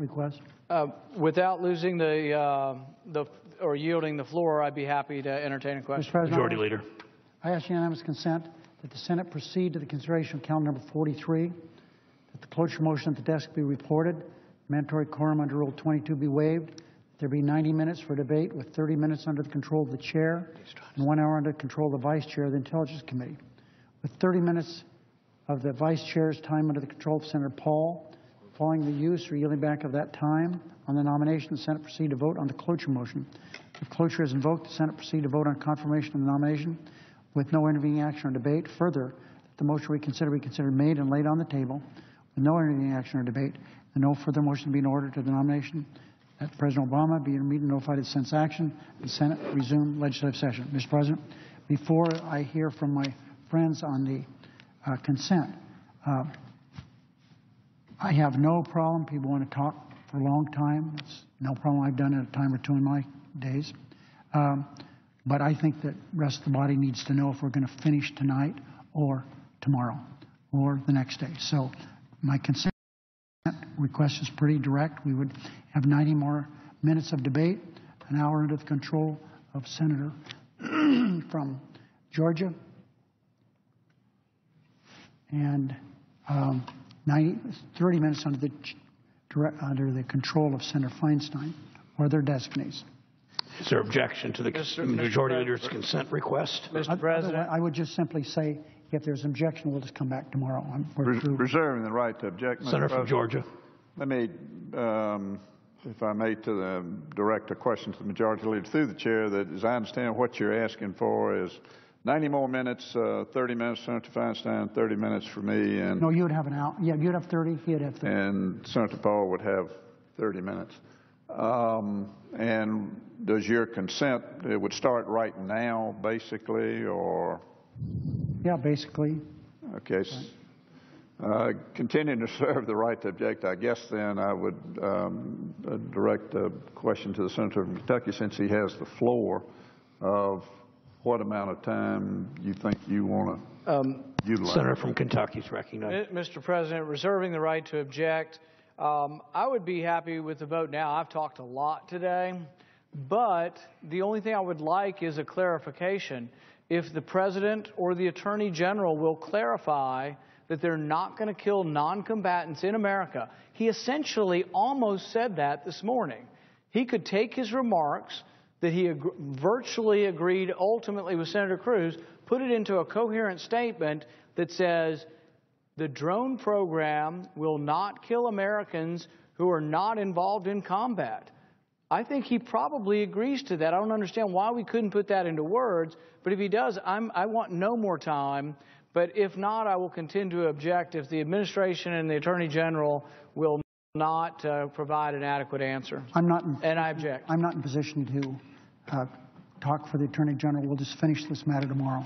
request? Without losing or yielding the floor, I'd be happy to entertain a question. Majority Leader. I ask unanimous consent that the Senate proceed to the consideration of calendar number 43, that the cloture motion at the desk be reported, mandatory quorum under Rule 22 be waived, there be 90 minutes for debate with 30 minutes under the control of the chair and 1 hour under the control of the vice chair of the Intelligence Committee, with 30 minutes of the vice chair's time under the control of Senator Paul. Following the use or yielding back of that time on the nomination, the Senate proceed to vote on the cloture motion. If cloture is invoked, the Senate proceed to vote on confirmation of the nomination with no intervening action or debate. Further, that the motion be considered made and laid on the table with no intervening action or debate, and no further motion be in order to the nomination, that President Obama be immediately notified of the Senate's action, and the Senate resume legislative session. Mr. President, before I hear from my friends on the consent, I have no problem. People want to talk for a long time. It's no problem. I've done it a time or two in my days. But I think that the rest of the body needs to know if we're going to finish tonight or tomorrow or the next day. So my consent request is pretty direct. We would have 90 more minutes of debate, an hour under the control of Senator from Georgia, and 30 minutes under the control of Senator Feinstein or their designees. Is there objection to the Majority Leader's consent request? Mr. President, I would just simply say, if there's objection, we'll just come back tomorrow. Reserving the right to object. Senator from Georgia. Let me, if I may, direct a question to the Majority Leader through the chair. That, as I understand, what you're asking for is 90 more minutes, 30 minutes, Senator Feinstein, 30 minutes for me, and no, you would have an hour. Yeah, you'd have 30. He'd have 30. And Senator Paul would have 30 minutes. And does your consent, it would start right now, basically, or? Yeah, basically. Okay. Continuing to serve the right to object, I guess then I would direct a question to the Senator from Kentucky, since he has the floor, of what amount of time you think you want to utilize. Senator from Kentucky is recognized. Mr. President, reserving the right to object, I would be happy with the vote now. I've talked a lot today, but the only thing I would like is a clarification. If the President or the Attorney General will clarify that they're not going to kill non-combatants in America. He essentially almost said that this morning. He could take his remarks that he virtually agreed ultimately with Senator Cruz, put it into a coherent statement that says the drone program will not kill Americans who are not involved in combat. I think he probably agrees to that. I don't understand why we couldn't put that into words, but if he does, I want no more time. But if not, I will continue to object if the administration and the Attorney General will not provide an adequate answer. And I object. I'm not in position to talk for the Attorney General. We'll just finish this matter tomorrow.